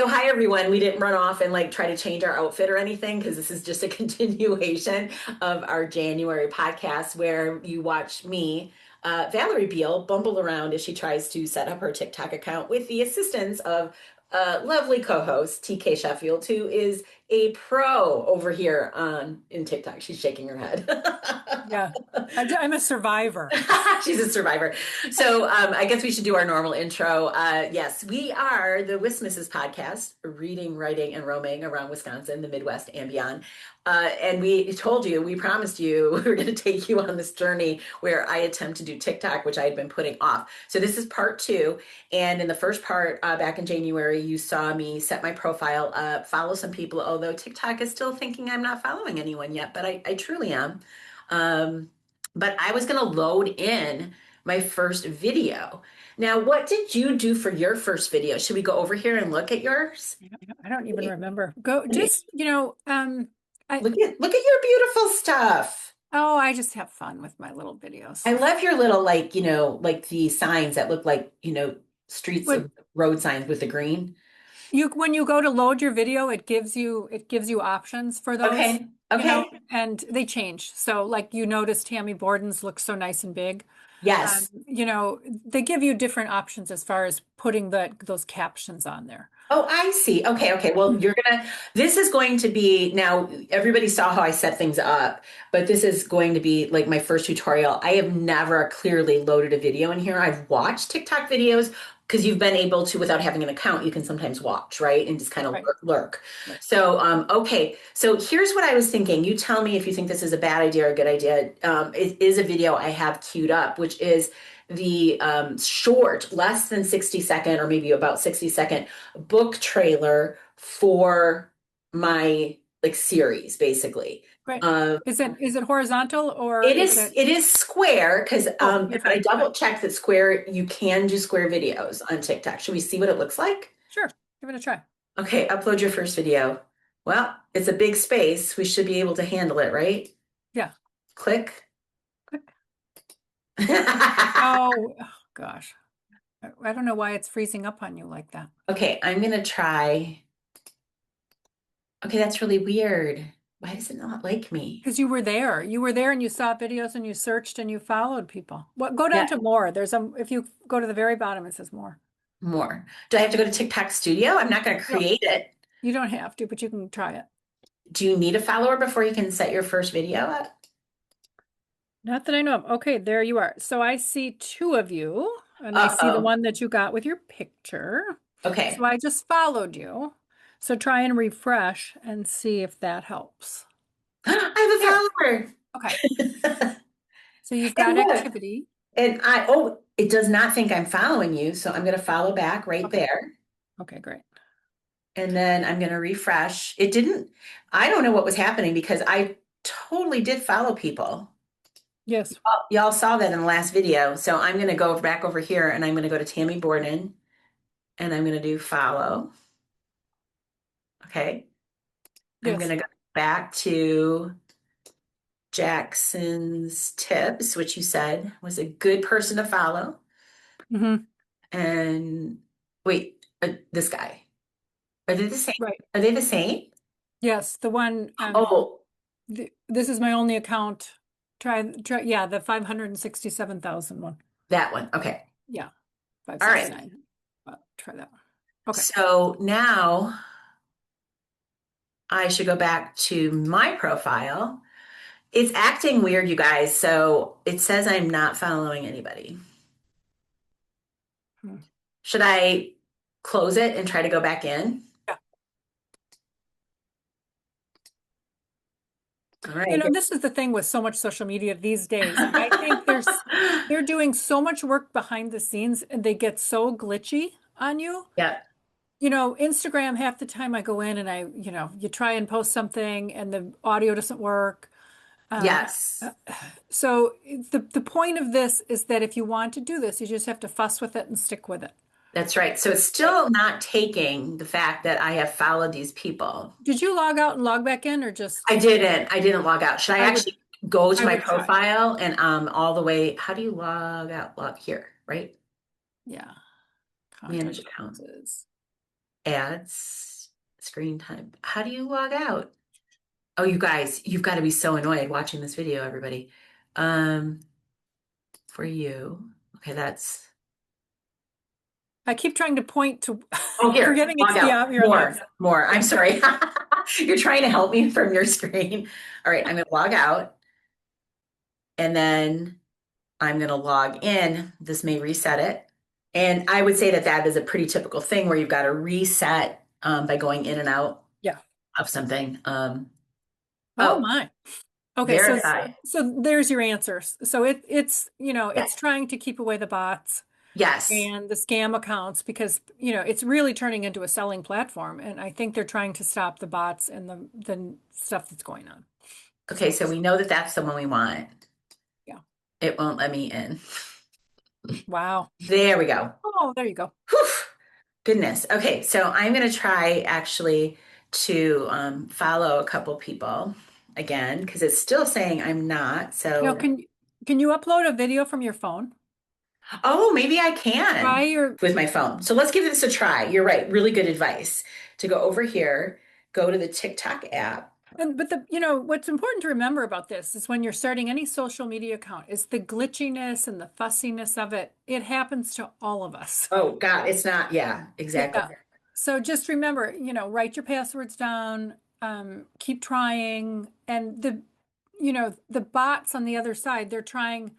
So hi everyone. We didn't run off and like try to change our outfit or anything because this is just a continuation of our January podcast where you watch me, Valerie Biel, bumble around as she tries to set up her TikTok account with the assistance of lovely co-host TK Sheffield, who is a pro over here on in TikTok. She's shaking her head. Yeah, I'm a survivor. She's a survivor. So I guess we should do our normal intro. Yes, we are the WisMissus podcast, reading, writing, and roaming around Wisconsin, the Midwest, and beyond. And we told you, we promised you, we were going to take you on this journey where I attempt to do TikTok, which I had been putting off. So this is part two. And in the first part, back in January, you saw me set my profile up, follow some people, although TikTok is still thinking I'm not following anyone yet, but I truly am. Um, but I was going to load in my first video. Now, what did you do for your first video? Should we go over here and look at yours? I don't even remember. Go, Let me- just, look at your beautiful stuff. oh, I just have fun with my little videos. I love your little like, like the signs that look like, streets When of road signs with the green. when you go to load your video, it gives you options for those, Okay. Okay. and they change. So like you notice Tammy Borden's looks so nice and big. Yes. They give you different options as far as putting those captions on there. Oh, I see. Okay, okay. Well, this is going to be, now everybody saw how I set things up, but this is going to be like my first tutorial. I have never clearly loaded a video in here. I've watched TikTok videos because you've been able to, without having an account, you can sometimes watch, right? And just kind of Right. lurk. Right. So, okay. So here's what I was thinking. You tell me if you think this is a bad idea or a good idea. It is a video I have queued up, which is the short, less than 60-second or maybe about 60-second book trailer for my like series, basically. Right. Um, Is it horizontal or it is is it? it is square because Oh, but I okay. double checked that square you can do square videos on TikTok. Should we see what it looks like? Sure. Give it a try. Okay, upload your first video. Well, it's a big space. We should be able to handle it, right? Yeah. Click. Click. Oh, gosh. I don't know why it's freezing up on you like that. Okay, I'm gonna try. Okay, that's really weird. Why does it not like me? Because you were there. You were there and you saw videos and you searched and you followed people. What, go down Yeah, to more. If you go to the very bottom, it says more. more. Do I have to go to TikTok Studio? I'm not gonna No, create it. you don't have to, but you can try it. Do you need a follower before you can set your first video up? Not that I know of. Okay, there you are. So I see two of you, and I see the Uh-oh. one that you got with your picture. So Okay. I just followed you. So try and refresh and see if that helps. There. I have Okay. a follower. So you've And got look, activity. it does not think I'm following you, so I'm gonna follow back right Okay. there. Okay, great. And then I'm gonna refresh. I don't know what was happening because I totally did follow people. Yes. Y'all saw that in the last video. So I'm gonna go back over here and I'm gonna go to Tammy Borden and I'm gonna do follow. Okay. I'm Yes. gonna go back to Jackson's tips, which you said was a good person to follow. Hmm. And wait, this guy. Are they the same? Right. Are they the same? Yes. The one, Oh, this is my only account. Try, yeah, the 567,000 one. that one. Okay. Yeah, All right. 569. Try that one. Okay. So now I should go back to my profile. It's acting weird, you guys. So it says I'm not following anybody. Hmm. Should I close it and try to go back in? Yeah. All right. This is the thing with so much social media these days. I think they're doing so much work behind the scenes and they get so glitchy on you. Yeah. Instagram, half the time I go in and you try and post something and the audio doesn't work. Yes. So the point of this is that if you want to do this, you just have to fuss with it and stick with it. That's right. So it's still not taking the fact that I have followed these people. Did you log out and log back in or just? I didn't. I didn't log out. Should I I would actually go to I my would try. profile and all the way? How do you log out? Log here, right? Yeah. Manage Contact account. purposes. ads, screen time. How do you log out? Oh, you guys, you've got to be so annoyed watching this video, everybody. Um, for you. Okay, that's I keep trying to point to oh here, forgetting it's log the out. you're on the More, outside. more. I'm Yeah. sorry. You're trying to help me from your screen. All right, I'm gonna log out and then I'm gonna log in. This may reset it. And I would say that that is a pretty typical thing where you've got to reset by going in and out Yeah. of something. Oh Oh, my. Okay, so verify. so there's your answers. So it's Yes. it's trying to keep away the bots Yes. and the scam accounts because it's really turning into a selling platform, and I think they're trying to stop the bots and the stuff that's going on. Okay, so we know that that's the one we want. Yeah. It won't let me in. Wow. There we go. Oh, there you go. Whew. Goodness. Okay, so I'm going to try actually to follow a couple people again because it's still saying I'm not. Now, So, can you upload a video from your phone? oh, maybe I Try can your with my phone. So let's give this a try. You're right. Really good advice to go over here, go to the TikTok app. And but what's important to remember about this is when you're starting any social media account is the glitchiness and the fussiness of it. It happens to all of us. Oh, God, it's not. Yeah, exactly. Yeah. So just remember, write your passwords down, keep trying, and the bots on the other side, they're trying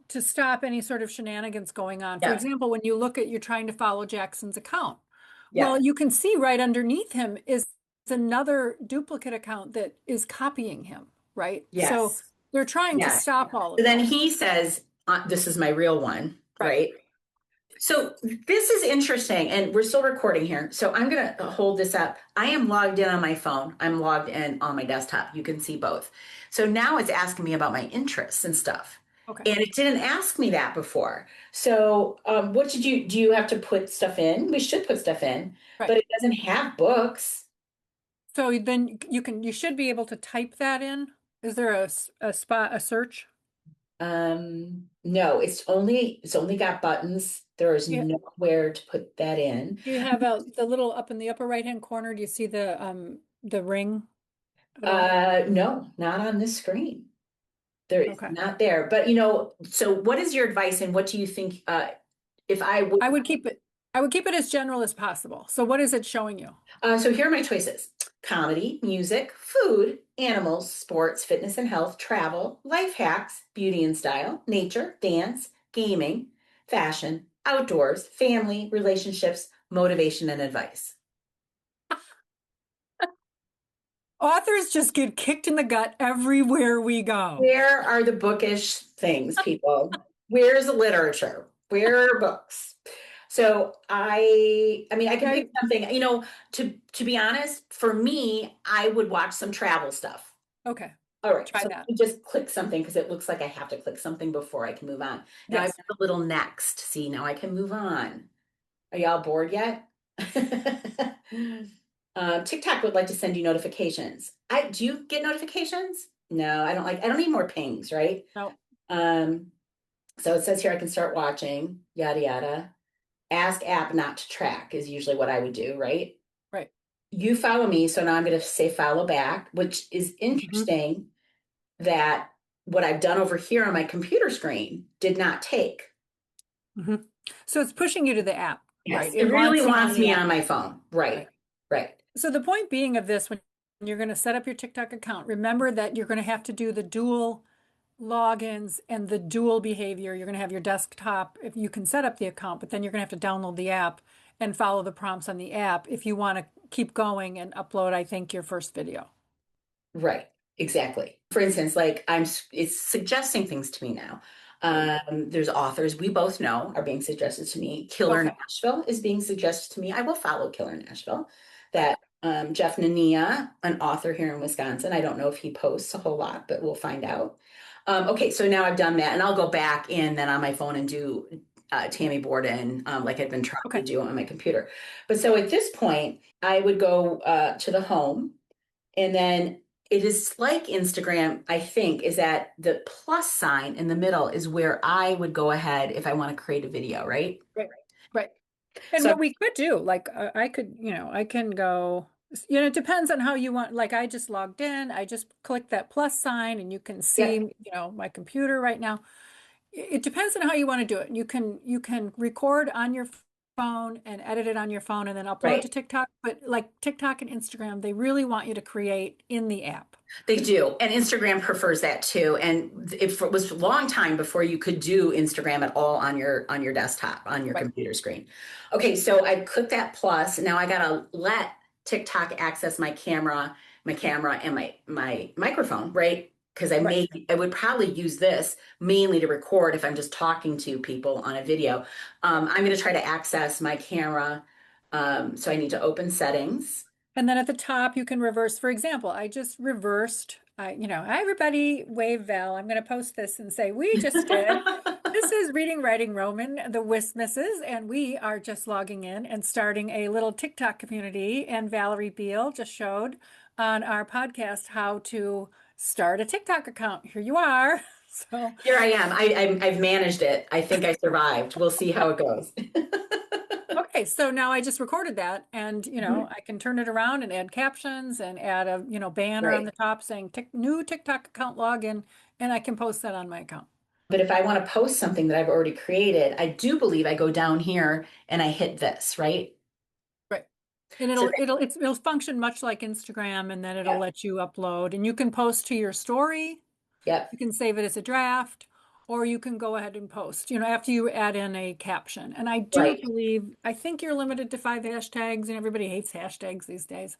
to stop any sort of shenanigans going on. For Yeah, example, when you're trying to follow Jackson's account. yeah, Well, you can see right underneath him is another duplicate account that is copying him, right? So yes, they're trying to yeah. stop all So of then that. he says, this is my real one, Right. right? So this is interesting, and we're still recording here. So I'm going to hold this up. I am logged in on my phone. I'm logged in on my desktop. You can see both. So now it's asking me about my interests and stuff. Okay. And it didn't ask me that before. So what do you have to put stuff in? We should put stuff in, Right. but it doesn't have books. So then you should be able to type that in. Is there a spot, a search? No, it's only got buttons. There is Yeah. nowhere to put that in. Do you have the little up in the upper right hand corner? Do you see the ring at all? No, not on this screen. There is Okay. not there. But so what is your advice and what do you think if I would I would keep it as general as possible. So what is it showing you? so here are my choices. Comedy, music, food, animals, sports, fitness and health, travel, life hacks, beauty and style, nature, dance, gaming, fashion, outdoors, family, relationships, motivation and advice. Authors just get kicked in the gut everywhere we go. Where are the bookish things, people? Where's the literature? Where are books? So I mean, I can pick Okay. something, to be honest, for me, I would watch some travel stuff. Okay. All right, Try so that. let me just click something because it looks like I have to click something before I can move on. Now I've Yes. got a little next. See, now I can move on. Are y'all bored yet? TikTok would like to send you notifications. Do you get notifications? No, I don't need more pings, right? No. Um, so it says here I can start watching, yada yada. Ask app not to track is usually what I would do, right? Right. You follow me, so now I'm going to say follow back, which is Mhm. interesting that what I've done over here on my computer screen did not take. Mhm. So it's pushing you to the app, Yes, right? it It really wants you on wants the me app. on my phone. Right, Right. right. So the point being of this, when you're going to set up your TikTok account, remember that you're going to have to do the dual logins and the dual behavior. You're going to have your desktop if you can set up the account, but then you're going to have to download the app and follow the prompts on the app if you want to keep going and upload, I think, your first video. Right, exactly. For instance, like it's suggesting things to me now. There's authors we both know are being suggested to me. Killer Okay. Nashville is being suggested to me. I will follow Killer Nashville. Right. That Jeff Nania, an author here in Wisconsin. I don't know if he posts a whole lot, but we'll find out. Okay, so now I've done that, and I'll go back in then on my phone and do Tammy Borden, like I've been trying to Okay. do on my computer. But so at this point, I would go to the home and then it is like Instagram, I think, is that the plus sign in the middle is where I would go ahead if I want to create a video, right? Right. Right. And So what we could do, like I could, I can go, it depends on how you want. Like I just logged in, I just clicked that plus sign and you can see, yep, my computer right now. It depends on how you want to do it. You can record on your phone and edit it on your phone and then upload right. to TikTok. But like TikTok and Instagram, they really want you to create in the app. They do. And Instagram prefers that too. And it was a long time before you could do Instagram at all on your desktop, on your Right. computer screen. Okay, so I clicked that plus. Now I gotta let TikTok access my camera and my microphone, right? Because Right. I would probably use this mainly to record if I'm just talking to people on a video. I'm gonna try to access my camera. So I need to open settings. And then at the top, you can reverse. For example, I just reversed, hi everybody, wave Val. I'm going to post this and say, we just did. This is Reading, Writing, Roman, the WisMissus, and we are just logging in and starting a little TikTok community. And Valerie Biel just showed on our podcast how to start a TikTok account. Here you are. So, Here I am. I've managed it. I think I survived. We'll see how it goes. okay, so now I just recorded that and, Mhm. I can turn it around and add captions and add a, banner on Right. the top saying new TikTok account login, and I can post that on my account. But if I want to post something that I've already created, I do believe I go down here and I hit this, right? Right. And So it'll function much like Instagram, and then it'll yeah, let you upload and you can post to your story. yep, You can save it as a draft, or you can go ahead and post, after you add in a caption. And right. I think you're limited to 5 hashtags, and everybody hates hashtags these days.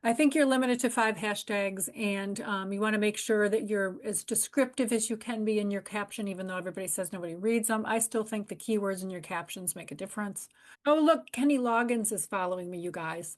I think you're limited to 5 hashtags, and you want to make sure that you're as descriptive as you can be in your caption, even though everybody says nobody reads them. I still think the keywords in your captions make a difference. Oh, look, Kenny Loggins is following me, you guys.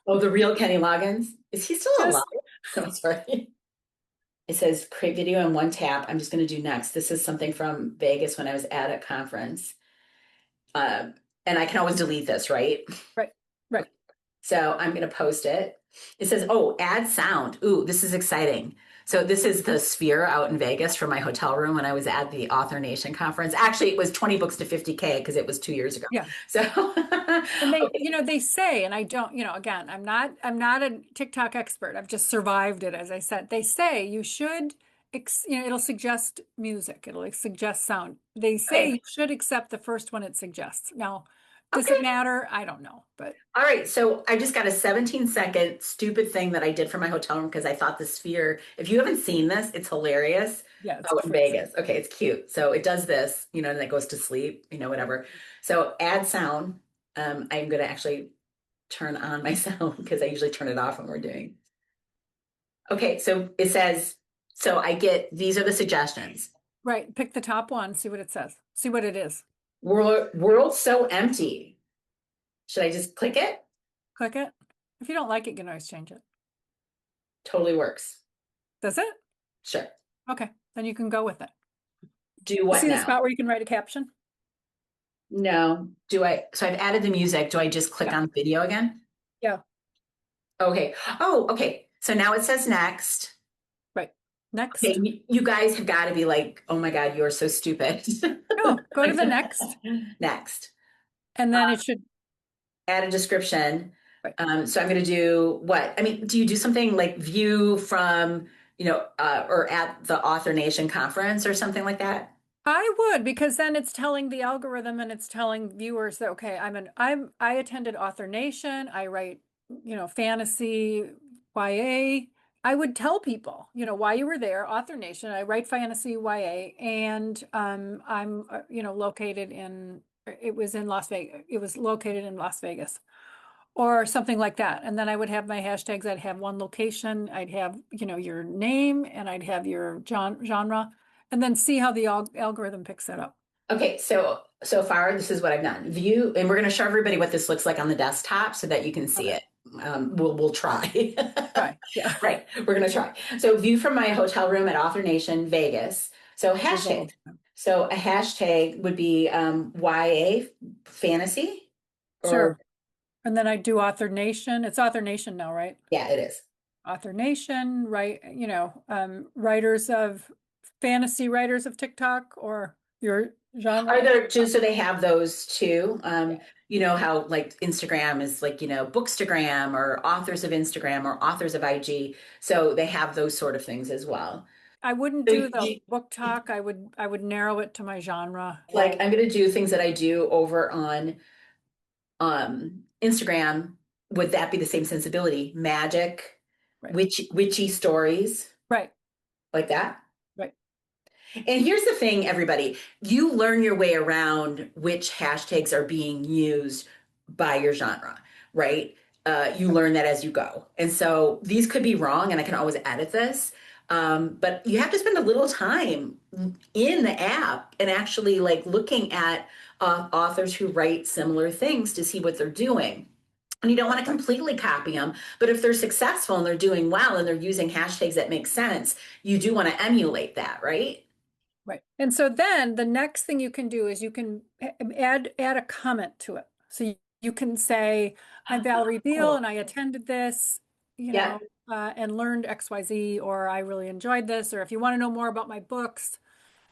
Oh, the real Kenny Loggins. Is he still alive? Just I'm sorry. It says create video in one tap. I'm just going to do next. This is something from Vegas when I was at a conference. Um, and I can always delete this, right? right, right. So I'm going to post it. It says, oh, add sound. Ooh, this is exciting. So this is the Sphere out in Vegas from my hotel room when I was at the Author Nation conference. Actually, it was 20 books to 50K because it was 2 years ago. Yeah. So, And they, okay. they say, and I don't, again, I'm not a TikTok expert. I've just survived it, as I said. They say you should, it'll suggest music. It'll suggest sound. They say you Okay. should accept the first one it suggests. Now, does it Okay. matter? I don't know, but All right. So I just got a 17-second stupid thing that I did for my hotel room because I thought the Sphere, if you haven't seen this, it's hilarious. yeah, it's Oh, in crazy. Vegas. Okay, it's cute. So it does this, and then it goes to sleep, whatever. So add sound. I'm going to actually turn on my sound because I usually turn it off when we're doing. Okay, so it says, so I get these are the suggestions. Right. Pick the top one, see what it says, see what it is. World so empty. Should I just click it? Click it. If you don't like it, you can always change it. Totally works. Does it? Sure. Okay. Then you can go with it. Do You what see the now? spot where you can write a caption? No. So I've added the music. Do I just click Yeah. on video again? Yeah. Okay. Oh, okay. So now it says next. Right. Okay, Next. you guys have got to be like, oh my God, you are so stupid. No, go to the next. Next. And then it should, Add a description. right. So I'm going to do what? I mean, do you do something like view from, or at the Author Nation conference or something like that? I would, because then it's telling the algorithm and it's telling viewers that, okay, I attended Author Nation, I write, fantasy, YA. I would tell people, why you were there, Author Nation, I write fantasy YA, and I'm, located in, it was in Las Vegas, it was located in Las Vegas. Or something like that. And then I would have my hashtags. I'd have one location, I'd have, your name, and I'd have your genre, and then see how the algorithm picks that up. Okay, so far this is what I've done. View, and we're going to show everybody what this looks like on the desktop so that you can see Okay. it. We'll try. Right. Yeah. Right, we're going to try. So view from my hotel room at Author Nation Vegas. So hashtag. Results. So a hashtag would be YA fantasy or Sure. And then I do Author Nation. It's Author Nation now, right? yeah, it is. Author Nation, right? Writers of fantasy writers of TikTok or your Are genre? there too, so they have those too? Yeah. You know how like Instagram is like, Bookstagram or authors of Instagram or authors of IG. So they have those sort of things as well. I wouldn't So do the book talk. I would narrow it to my genre. like I'm gonna do things that I do over on Instagram. Would that be the same sensibility? Magic, Right. witchy stories, Right. like that? Right. And here's the thing, everybody, you learn your way around which hashtags are being used by your genre, right? You learn that as you go. And so these could be wrong, and I can always edit this. But you have to spend a little time in the app and actually like looking at authors who write similar things to see what they're doing. And you don't want to completely copy them, but if they're successful and they're doing well and they're using hashtags that make sense, you do want to emulate that, right? Right. And so then the next thing you can do is you can add a comment to it. So you can say, I'm Valerie Biel Oh, and I attended this, yeah. and learned XYZ, or I really enjoyed this, or if you want to know more about my books.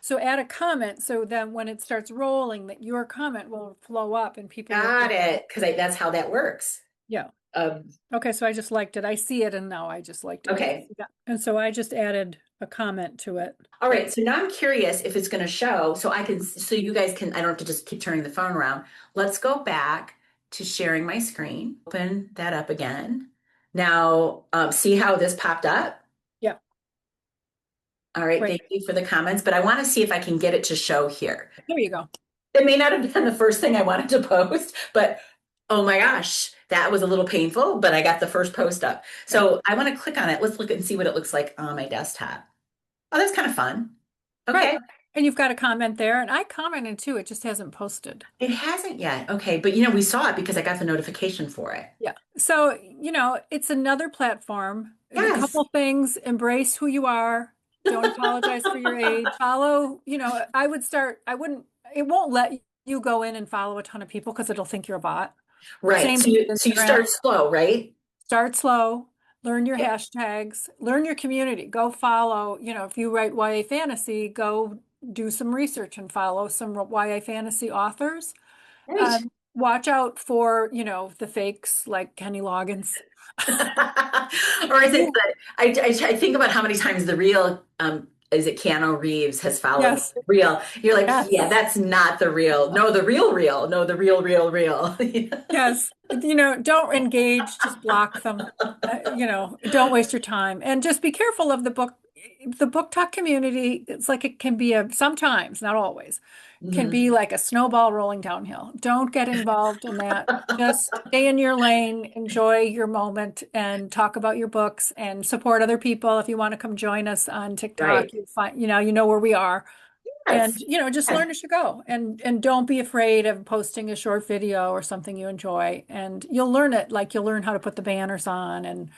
So add a comment so then when it starts rolling, that your comment will flow up and people will Got be, it. Because that's how that works. yeah. Um, Okay, so I just liked it. I see it and now I just liked it. okay. Yeah. And so I just added a comment to it. All right. So now I'm curious if it's going to show so I can, so you guys can, I don't have to just keep turning the phone around. Let's go back to sharing my screen. Open that up again. Now, see how this popped up? Yeah. All right. Right. Thank you for the comments, but I want to see if I can get it to show here. There you go. It may not have been the first thing I wanted to post, but oh my gosh, that was a little painful, but I got the first post up. Yeah. So I want to click on it. Let's look and see what it looks like on my desktop. Oh, that's kind of fun. Right. Okay. And you've got a comment there, and I commented too. It just hasn't posted. It hasn't yet. Okay. But we saw it because I got the notification for it. Yeah. So, it's another platform. The Yes. couple things, embrace who you are. Don't apologize for your age. Follow, I wouldn't, it won't let you go in and follow a ton of people because it'll think you're a bot. Right. Same So with you Instagram. start slow, right? Start slow, learn your Yep. hashtags, learn your community. Go follow, if you write YA fantasy, go do some research and follow some YA fantasy authors. Right. Watch out for, the fakes like Kenny Loggins. Or is it You, that I think about how many times the real is it Keanu Reeves has followed yes, the real. You're like, yeah, yes, that's not the real. No, the real real. No, the real. yes. Don't engage, just block them. Don't waste your time. And just be careful of the book talk community. It's like it can be sometimes, not always, can Mhm. be like a snowball rolling downhill. Don't get involved in that. Just stay in your lane, enjoy your moment, and talk about your books and support other people. If you want to come join us on TikTok, Right. you know where we are. And Yes. just Yes. learn as you go. And don't be afraid of posting a short video or something you enjoy. And you'll learn it, like you'll learn how to put the banners on and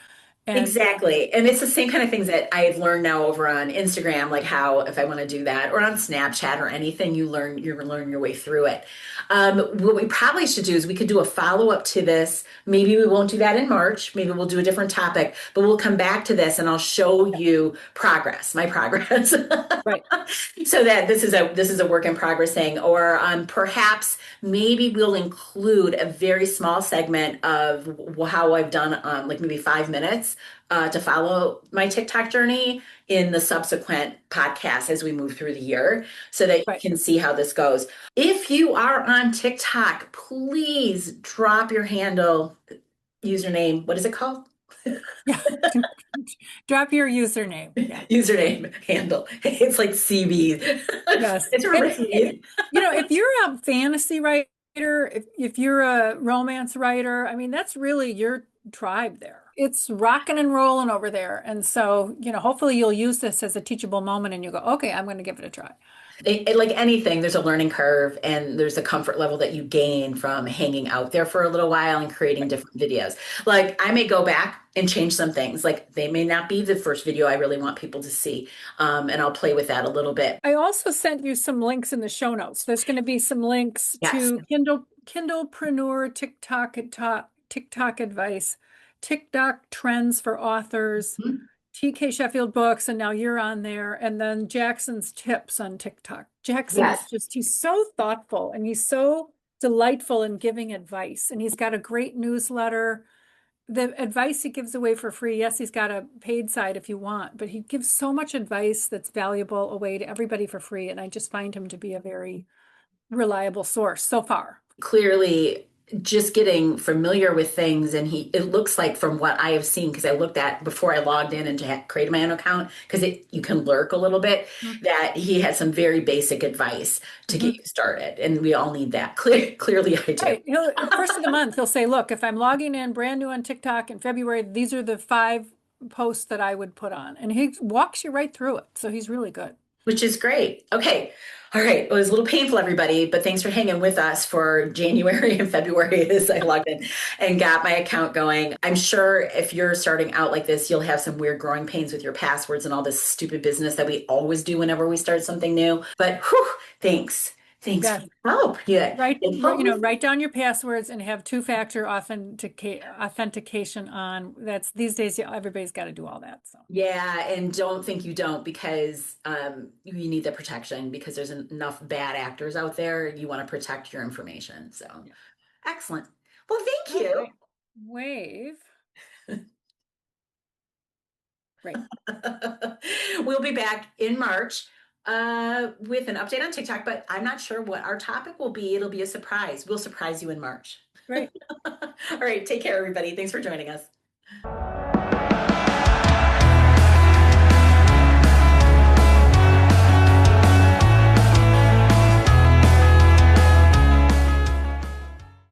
Exactly. And it's the same kind of things that I've learned now over on Instagram, like how if I want to do that, or on Snapchat or anything, you learn your way through it. What we probably should do is we could do a follow-up to this. Maybe we won't do that in March. Maybe we'll do a different topic, but we'll come back to this and I'll show you my progress. right. So that this is a work in progress thing, or perhaps maybe we'll include a very small segment of how I've done, like maybe 5 minutes to follow my TikTok journey in the subsequent podcast as we move through the year, so that you Right. can see how this goes. If you are on TikTok, please drop your handle, username. What is it called? Yeah. Drop your username. Yeah. Username handle. It's like CB. Yes. It's And remember CB. if you're a fantasy writer, if you're a romance writer, I mean, that's really your tribe there. It's rocking and rolling over there. And so, hopefully you'll use this as a teachable moment and you go, okay, I'm going to give it a try. Like anything, there's a learning curve and there's a comfort level that you gain from hanging out there for a little while and creating Right. different videos. Like I may go back and change some things. Like they may not be the first video I really want people to see. And I'll play with that a little bit. I also sent you some links in the show notes. There's going to be some links Yes. to Kindlepreneur, TikTok advice, TikTok trends for authors, Mhm. TK Sheffield Books, and now you're on there. And then Jackson's Tips on TikTok. Jackson is Yes. just, he's so thoughtful and he's so delightful in giving advice. And he's got a great newsletter. The advice he gives away for free, yes, he's got a paid side if you want, but he gives so much advice that's valuable away to everybody for free. And I just find him to be a very reliable source so far. Clearly just getting familiar with things, and it looks like from what I have seen, because I looked at before I logged in and created my own account, because you can lurk a little bit, that he had some very basic advice to get you started, and we all need that. Clearly I do. Right. First of the month, he'll say, look, if I'm logging in brand new on TikTok in February, these are the 5 posts that I would put on. And he walks you right through it. So he's really good. Which is great. Okay. All right. It was a little painful, everybody, but thanks for hanging with us for January and February as I logged in and got my account going. I'm sure if you're starting out like this, you'll have some weird growing pains with your passwords and all this stupid business that we always do whenever we start something new. But whew, thanks. Thanks Yes. for your help. Yeah. Write down your passwords and have two-factor authentication on. That's these days, everybody's got to do all that. So Yeah, and don't think you don't, because you need the protection, because there's enough bad actors out there. You want to protect your information. So excellent. Well, thank you. right. Wave. Great. We'll be back in March with an update on TikTok, but I'm not sure what our topic will be. It'll be a surprise. We'll surprise you in March. Great. All right, take care, everybody. Thanks for joining us.